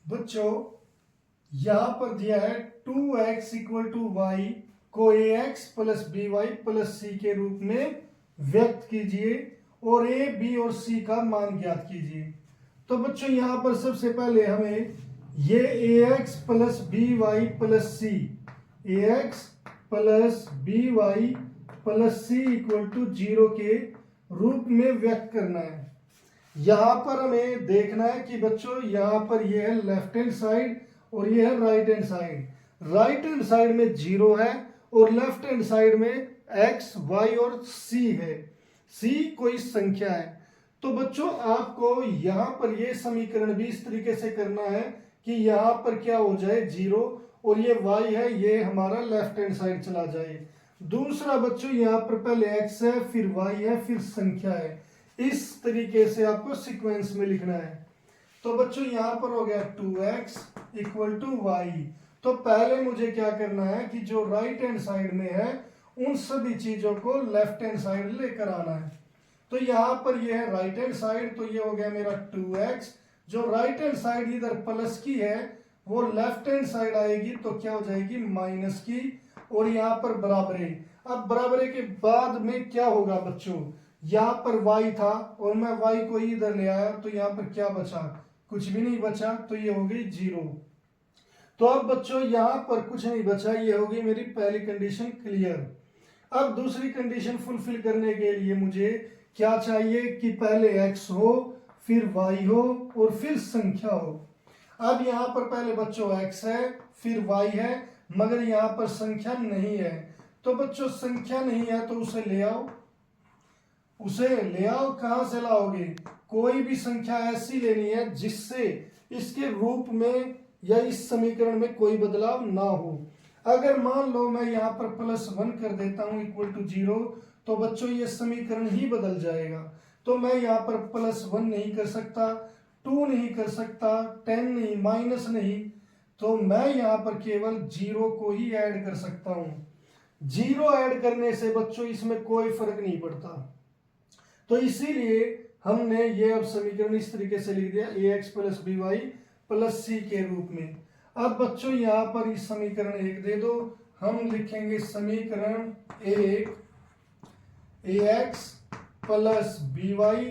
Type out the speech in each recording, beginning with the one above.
बच्चों यहां पर दिया है 2x इक्वल टू वाई को ax plus B Y plus C के रूप में व्यक्त कीजिए और a b और c का मान ज्ञात कीजिए। तो बच्चों यहां पर सबसे पहले हमें ये ax plus B Y plus C ax plus B Y plus C equal to 0 के रूप में व्यक्त करना है। यहां पर हमें देखना है कि बच्चों यहां पर यह है लेफ्ट हैंड साइड और यह है right hand side. Right hand side में 0 है और लेफ्ट हैंड साइड में x, y और c है। c कोई संख्या है। तो बच्चों आपको यहां पर यह समीकरण भी इस तरीके से करना है कि यहां पर क्या हो जाए 0 और ये y है, ये हमारा लेफ्ट हैंड साइड चला जाए। दूसरा बच्चों यहां पर पहले x है, फिर y है, फिर संख्या है। इस तरीके से आपको सीक्वेंस में लिखना है। तो बच्चों यहां पर हो गया 2x इक्वल टू वाई। तो पहले मुझे क्या करना है कि जो राइट हैंड साइड में है उन सभी चीजों को लेफ्ट हैंड साइड लेकर आना है। तो यहां पर ये है राइट हैंड साइड, तो ये हो गया मेरा 2x। जो राइट हैंड साइड इधर प्लस की है वो लेफ्ट हैंड साइड आएगी तो क्या हो जाएगी माइनस की, और यहाँ पर बराबरे। अब बराबरे के बाद में क्या होगा बच्चों, यहाँ पर y था और मैं y को इधर ले आया तो यहाँ पर क्या बचा, कुछ भी नहीं बचा, तो ये हो गई 0। तो अब बच्चों यहाँ पर कुछ नहीं बचा, ये हो गई मेरी पहली कंडीशन क्लियर। अब दूसरी कंडीशन फुलफिल करने के लिए मुझे क्या चाहिए कि पहले x हो, फिर y हो और फिर संख्या हो। अब यहाँ पर पहले बच्चों x है, फिर y है, मगर यहाँ पर संख्या नहीं है। तो बच्चों संख्या नहीं है तो उसे ले आओ। उसे ले आओ, कहां से लाओगे, कोई भी संख्या ऐसी लेनी है जिससे इसके रूप में या इस समीकरण में कोई बदलाव ना हो। अगर मान लो मैं यहाँ पर +1 कर देता हूं इक्वल टू 0, तो बच्चों ये समीकरण ही बदल जाएगा। तो मैं यहाँ पर +1 नहीं कर सकता, 2 नहीं कर सकता, 10 नहीं, माइनस नहीं, तो मैं यहाँ पर केवल 0 को ही ऐड कर सकता हूं। 0 ऐड करने से बच्चों इसमें कोई फर्क नहीं पड़ता। तो इसीलिए हमने ये अब समीकरण इस तरीके से लिख दिया ax plus B Y plus C के रूप में। अब बच्चों यहाँ पर इस समीकरण 1 दे दो, हम लिखेंगे समीकरण 1 ax plus B Y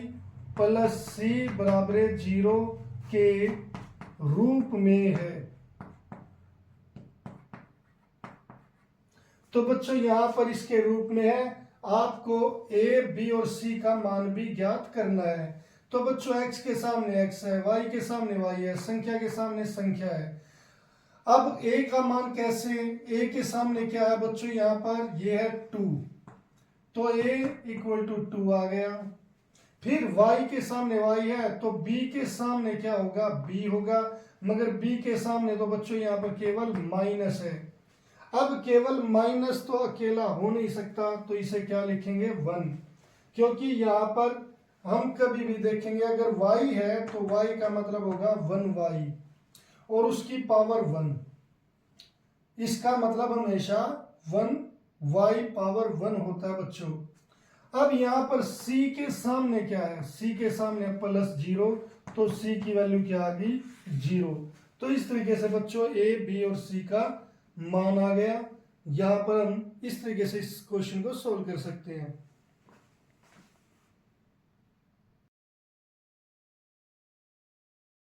plus C बराबर 0 के रूप में है। तो बच्चों यहां पर इसके रूप में है, आपको a, b और c का मान भी ज्ञात करना है। तो बच्चों x के सामने x है, y के सामने y है, संख्या के सामने संख्या है। अब a का मान कैसे, a के सामने क्या है बच्चों, यहाँ पर ये है 2, तो a इक्वल टू 2 आ गया। फिर y के सामने y है तो b के सामने क्या होगा, b होगा, मगर b के सामने तो बच्चों यहाँ पर केवल माइनस है। अब केवल माइनस तो अकेला हो नहीं सकता, तो इसे क्या लिखेंगे 1, क्योंकि यहाँ पर हम कभी भी देखेंगे अगर y है तो y का मतलब होगा 1y और उसकी पावर 1, इसका मतलब हमेशा 1y पावर 1 होता है बच्चों। अब यहाँ पर c के सामने क्या है, c के सामने +0, तो c की वैल्यू क्या आ गई 0। तो इस तरीके से बच्चों a, b और c का मान आ गया। यहाँ पर हम इस तरीके से इस क्वेश्चन को सोल्व कर सकते हैं।